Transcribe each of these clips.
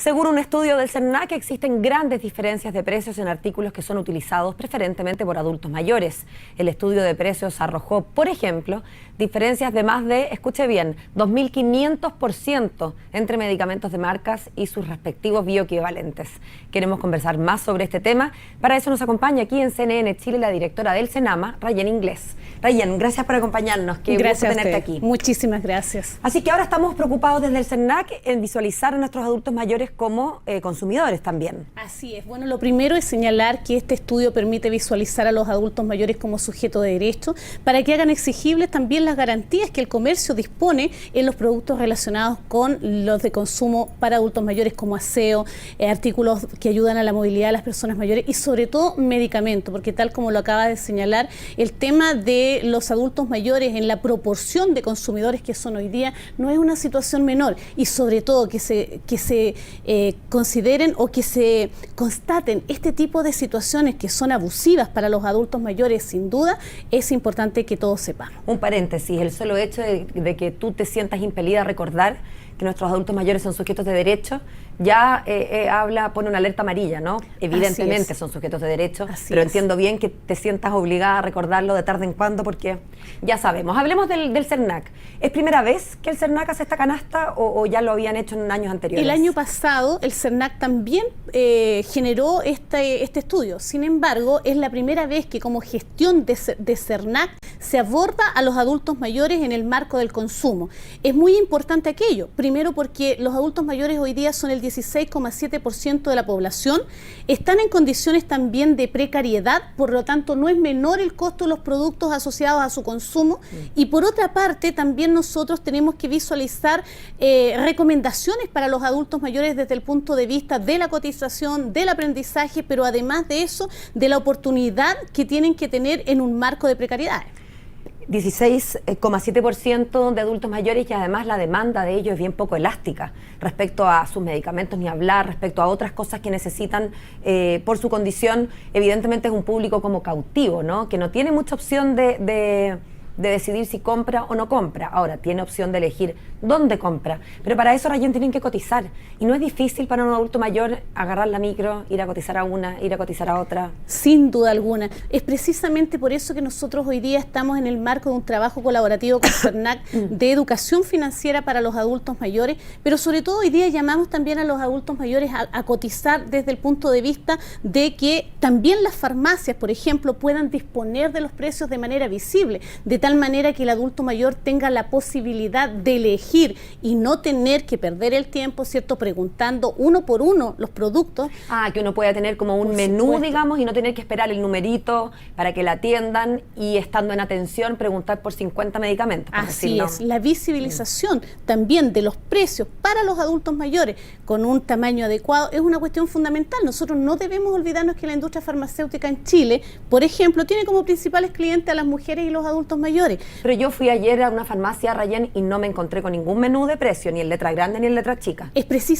Según un estudio del CERNAC, existen grandes diferencias de precios en artículos que son utilizados preferentemente por adultos mayores. El estudio de precios arrojó, por ejemplo, diferencias de más de, escuche bien, 2.500% entre medicamentos de marcas y sus respectivos bioequivalentes. Queremos conversar más sobre este tema. Para eso nos acompaña aquí en CNN Chile la directora del CENAMA, Rayen Inglés. Rayen, gracias por acompañarnos. Qué gusto tenerte aquí. Muchísimas gracias. Así que ahora estamos preocupados desde el CERNAC en visualizar a nuestros adultos mayores como consumidores también. Así es. Bueno, lo primero es señalar que este estudio permite visualizar a los adultos mayores como sujeto de derecho para que hagan exigibles también las garantías que el comercio dispone en los productos relacionados con los de consumo para adultos mayores como aseo, artículos que ayudan a la movilidad de las personas mayores y sobre todo medicamentos, porque tal como lo acaba de señalar, el tema de los adultos mayores en la proporción de consumidores que son hoy día no es una situación menor y sobre todo que se consideren o que se constaten este tipo de situaciones que son abusivas para los adultos mayores, sin duda, es importante que todos sepamos. Un paréntesis, el solo hecho de que tú te sientas impelida a recordar que nuestros adultos mayores son sujetos de derecho, ya pone una alerta amarilla, ¿no? Evidentemente son sujetos de derecho, pero entiendo bien que te sientas obligada a recordarlo de tarde en cuando porque ya sabemos. Hablemos del CERNAC. ¿Es primera vez que el CERNAC hace esta canasta o ya lo habían hecho en años anteriores? El año pasado el CERNAC también generó este estudio. Sin embargo, es la primera vez que como gestión de CERNAC se aborda a los adultos mayores en el marco del consumo. Es muy importante aquello. Primero porque los adultos mayores hoy día son el 16,7% de la población, están en condiciones también de precariedad, por lo tanto no es menor el costo de los productos asociados a su consumo y por otra parte también nosotros tenemos que visualizar recomendaciones para los adultos mayores desde el punto de vista de la cotización, del aprendizaje, pero además de eso, de la oportunidad que tienen que tener en un marco de precariedad. 16,7% de adultos mayores y además la demanda de ellos es bien poco elástica respecto a sus medicamentos, ni hablar, respecto a otras cosas que necesitan por su condición. Evidentemente es un público como cautivo, ¿no? Que no tiene mucha opción de decidir si compra o no compra. Ahora, tiene opción de elegir dónde compra, pero para eso, Rayen, tienen que cotizar. Y no es difícil para un adulto mayor agarrar la micro, ir a cotizar a una, ir a cotizar a otra. Sin duda alguna. Es precisamente por eso que nosotros hoy día estamos en el marco de un trabajo colaborativo con CERNAC de educación financiera para los adultos mayores, pero sobre todo hoy día llamamos también a los adultos mayores a cotizar desde el punto de vista de que también las farmacias, por ejemplo, puedan disponer de los precios de manera visible, de tal manera que el adulto mayor tenga la posibilidad de elegir y no tener que perder el tiempo, ¿cierto?, preguntando uno por uno los productos. Que uno pueda tener como un menú, digamos, y no tener que esperar el numerito para que la atiendan y estando en atención preguntar por 50 medicamentos. Así es, la visibilización también de los precios para los adultos mayores con un tamaño adecuado es una cuestión fundamental. Nosotros no debemos olvidarnos que la industria farmacéutica en Chile, por ejemplo, tiene como principales clientes a las mujeres y los adultos mayores. Pero yo fui ayer a una farmacia, Rayen, y no me encontré con ningún menú de precio, ni en letra grande ni en letra chica. Es precisamente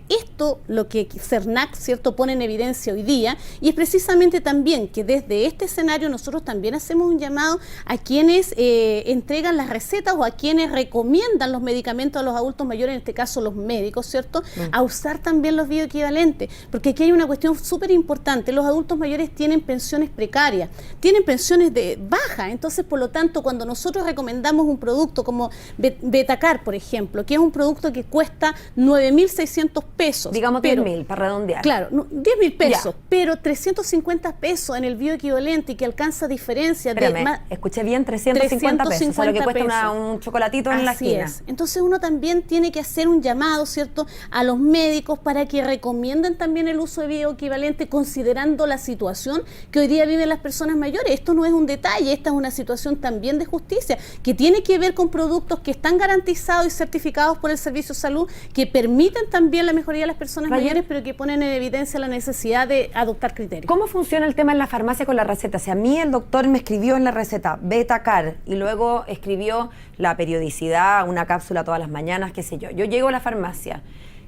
esto lo que CERNAC, ¿cierto?, pone en evidencia hoy día, y es precisamente también que desde este escenario nosotros también hacemos un llamado a quienes entregan las recetas o a quienes recomiendan los medicamentos a los adultos mayores, en este caso los médicos, ¿cierto?, a usar también los bioequivalentes, porque aquí hay una cuestión súper importante. Los adultos mayores tienen pensiones precarias, tienen pensiones de baja, entonces por lo tanto cuando nosotros recomendamos un producto como Betacar, por ejemplo, que es un producto que cuesta 9.600 pesos. Digamos 10.000 para redondear. Claro, 10.000 pesos, pero 350 pesos en el bioequivalente y que alcanza diferencia de más. Escuché bien, 350 pesos, o sea, lo que cuesta un chocolatito en la esquina. Así es. Entonces uno también tiene que hacer un llamado, ¿cierto?, a los médicos para que recomienden también el uso de bioequivalente considerando la situación que hoy día viven las personas mayores. Esto no es un detalle, esta es una situación también de justicia que tiene que ver con productos que están garantizados y certificados por el Servicio de Salud, que permiten también la mejoría de las personas mayores, pero que ponen en evidencia la necesidad de adoptar criterios. ¿Cómo funciona el tema en la farmacia con la receta? O sea, a mí el doctor me escribió en la receta Betacar y luego escribió la periodicidad, una cápsula todas las mañanas, qué sé yo. Yo llego a la farmacia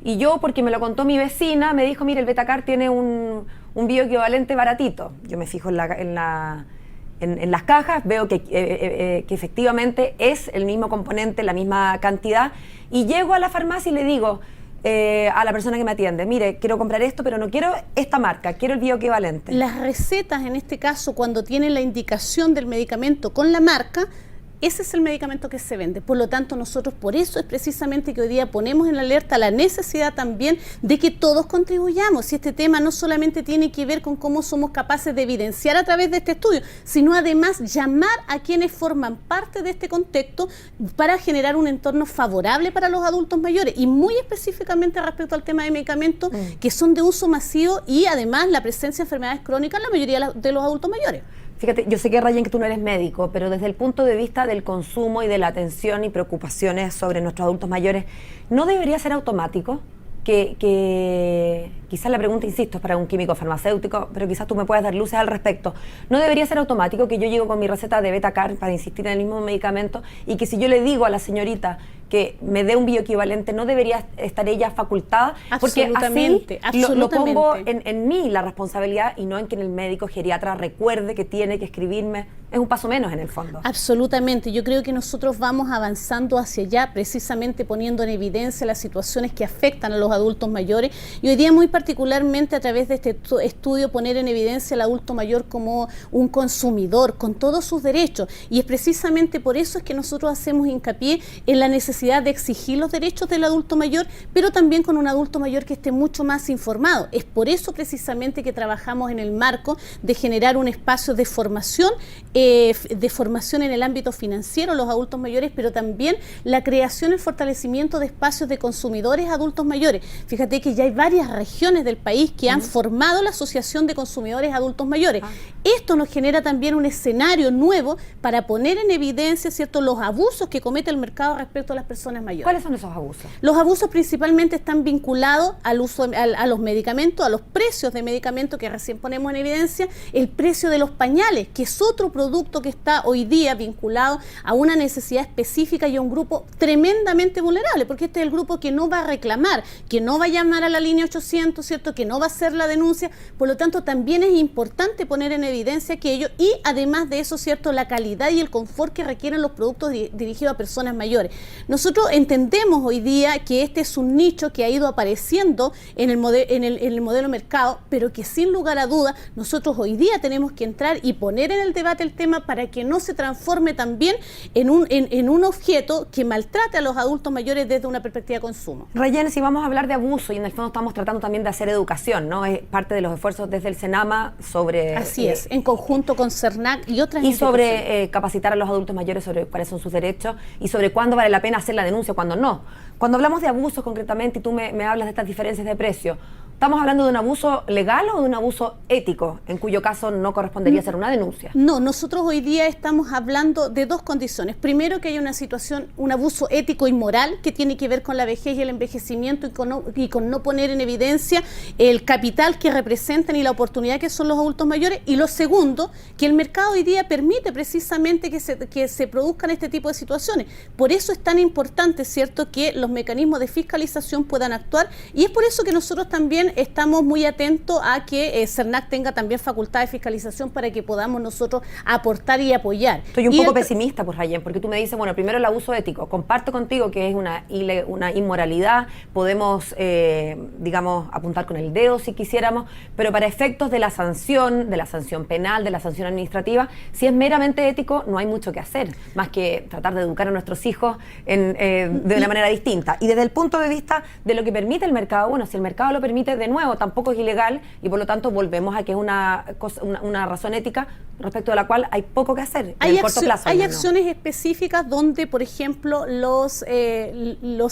y yo, porque me lo contó mi vecina, me dijo, mire, el Betacar tiene un bioequivalente baratito. Yo me fijo en las cajas, veo que efectivamente es el mismo componente, la misma cantidad, y llego a la farmacia y le digo, a la persona que me atiende, mire, quiero comprar esto, pero no quiero esta marca, quiero el bioequivalente. Las recetas, en este caso, cuando tienen la indicación del medicamento con la marca, ese es el medicamento que se vende. Por lo tanto, nosotros por eso es precisamente que hoy día ponemos en alerta la necesidad también de que todos contribuyamos. Y este tema no solamente tiene que ver con cómo somos capaces de evidenciar a través de este estudio, sino además llamar a quienes forman parte de este contexto para generar un entorno favorable para los adultos mayores. Y muy específicamente respecto al tema de medicamentos que son de uso masivo y además la presencia de enfermedades crónicas en la mayoría de los adultos mayores. Fíjate, yo sé que Rayen, que tú no eres médico, pero desde el punto de vista del consumo y de la atención y preocupaciones sobre nuestros adultos mayores, ¿no debería ser automático? Que quizás la pregunta, insisto, es para un químico farmacéutico, pero quizás tú me puedas dar luces al respecto. ¿No debería ser automático que yo llego con mi receta de Betacar para insistir en el mismo medicamento y que si yo le digo a la señorita que me dé un bioequivalente, no debería estar ella facultada? Porque así lo pongo en mí la responsabilidad y no en que el médico geriatra recuerde que tiene que escribirme. Es un paso menos en el fondo. Absolutamente. Yo creo que nosotros vamos avanzando hacia allá, precisamente poniendo en evidencia las situaciones que afectan a los adultos mayores. Y hoy día muy particularmente a través de este estudio poner en evidencia al adulto mayor como un consumidor con todos sus derechos. Y es precisamente por eso es que nosotros hacemos hincapié en la necesidad de exigir los derechos del adulto mayor, pero también con un adulto mayor que esté mucho más informado. Es por eso precisamente que trabajamos en el marco de generar un espacio de formación en el ámbito financiero, los adultos mayores, pero también la creación y el fortalecimiento de espacios de consumidores adultos mayores. Fíjate que ya hay varias regiones del país que han formado la Asociación de Consumidores Adultos Mayores. Esto nos genera también un escenario nuevo para poner en evidencia, ¿cierto?, los abusos que comete el mercado respecto a las personas mayores. ¿Cuáles son esos abusos? Los abusos principalmente están vinculados al uso, a los medicamentos, a los precios de medicamentos que recién ponemos en evidencia, el precio de los pañales, que es otro producto que está hoy día vinculado a una necesidad específica y a un grupo tremendamente vulnerable, porque este es el grupo que no va a reclamar, que no va a llamar a la línea 800, ¿cierto?, que no va a hacer la denuncia. Por lo tanto, también es importante poner en evidencia aquello y además de eso, ¿cierto?, la calidad y el confort que requieren los productos dirigidos a personas mayores. Nosotros entendemos hoy día que este es un nicho que ha ido apareciendo en el modelo mercado, pero que sin lugar a dudas nosotros hoy día tenemos que entrar y poner en el debate el tema para que no se transforme también en un objeto que maltrate a los adultos mayores desde una perspectiva de consumo. Rayen, si vamos a hablar de abuso, y en el fondo estamos tratando también de hacer educación, ¿no? Es parte de los esfuerzos desde el Senama sobre... Así es, en conjunto con CERNAC y otras y sobre capacitar a los adultos mayores sobre cuáles son sus derechos y sobre cuándo vale la pena hacer la denuncia, cuándo no. Cuando hablamos de abusos concretamente y tú me hablas de estas diferencias de precio, ¿estamos hablando de un abuso legal o de un abuso ético, en cuyo caso no correspondería hacer una denuncia? No, nosotros hoy día estamos hablando de dos condiciones. Primero, que hay una situación, un abuso ético y moral que tiene que ver con la vejez y el envejecimiento y con no poner en evidencia el capital que representan y la oportunidad que son los adultos mayores. Y lo segundo, que el mercado hoy día permite precisamente que se produzcan este tipo de situaciones. Por eso es tan importante, ¿cierto?, que los mecanismos de fiscalización puedan actuar, y es por eso que nosotros también estamos muy atentos a que CERNAC tenga también facultad de fiscalización para que podamos nosotros aportar y apoyar. Estoy un poco pesimista, pues, Rayen, porque tú me dices, bueno, primero el abuso ético. Comparto contigo que es una inmoralidad, podemos, digamos, apuntar con el dedo si quisiéramos, pero para efectos de la sanción penal, de la sanción administrativa, si es meramente ético, no hay mucho que hacer, más que tratar de educar a nuestros hijos de una manera distinta. Y desde el punto de vista de lo que permite el mercado, bueno, si el mercado lo permite, de nuevo, tampoco es ilegal y por lo tanto volvemos a que es una razón ética respecto de la cual hay poco que hacer en el corto plazo. Hay acciones específicas donde, por ejemplo, los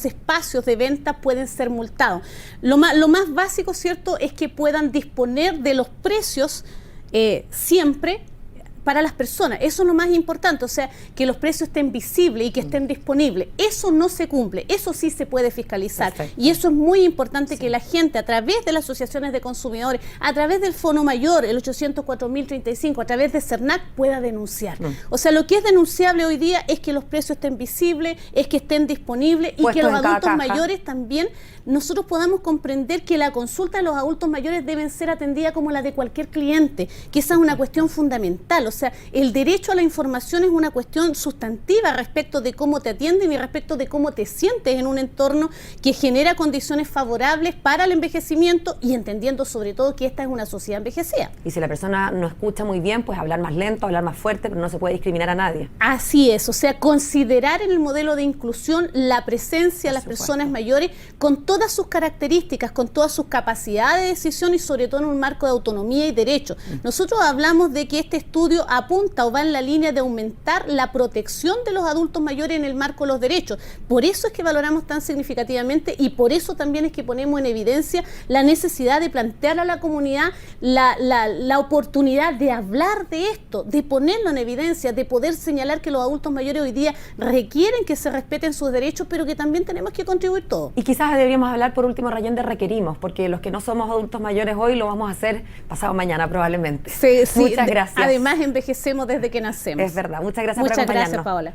espacios de venta pueden ser multados. Lo más básico, ¿cierto?, es que puedan disponer de los precios siempre para las personas. Eso es lo más importante, o sea, que los precios estén visibles y que estén disponibles. Eso no se cumple, eso sí se puede fiscalizar. Perfecto. Y eso es muy importante, sí, que la gente, a través de las asociaciones de consumidores, a través del Fono Mayor, el 804.035, a través de CERNAC, pueda denunciar. O sea, lo que es denunciable hoy día es que los precios estén visibles, es que estén disponibles y que los adultos mayores también, nosotros podamos comprender que la consulta de los adultos mayores deben ser atendida como la de cualquier cliente, que esa es una cuestión fundamental. O sea, el derecho a la información es una cuestión sustantiva respecto de cómo te atienden y respecto de cómo te sientes en un entorno que genera condiciones favorables para el envejecimiento y entendiendo sobre todo que esta es una sociedad envejecida. Y si la persona no escucha muy bien, pues hablar más lento, hablar más fuerte, pero no se puede discriminar a nadie. Así es, o sea, considerar en el modelo de inclusión la presencia de las personas mayores con todas sus características, con todas sus capacidades de decisión y sobre todo en un marco de autonomía y derecho. Nosotros hablamos de que este estudio apunta o va en la línea de aumentar la protección de los adultos mayores en el marco de los derechos. Por eso es que valoramos tan significativamente y por eso también es que ponemos en evidencia la necesidad de plantear a la comunidad la oportunidad de hablar de esto, de ponerlo en evidencia, de poder señalar que los adultos mayores hoy día requieren que se respeten sus derechos, pero que también tenemos que contribuir todos. Y quizás deberíamos hablar por último, Rayén, de requerimos, porque los que no somos adultos mayores hoy lo vamos a hacer pasado mañana probablemente. Sí, muchas gracias. Además envejecemos desde que nacemos. Es verdad, muchas gracias por acompañarnos. Muchas gracias, Paola.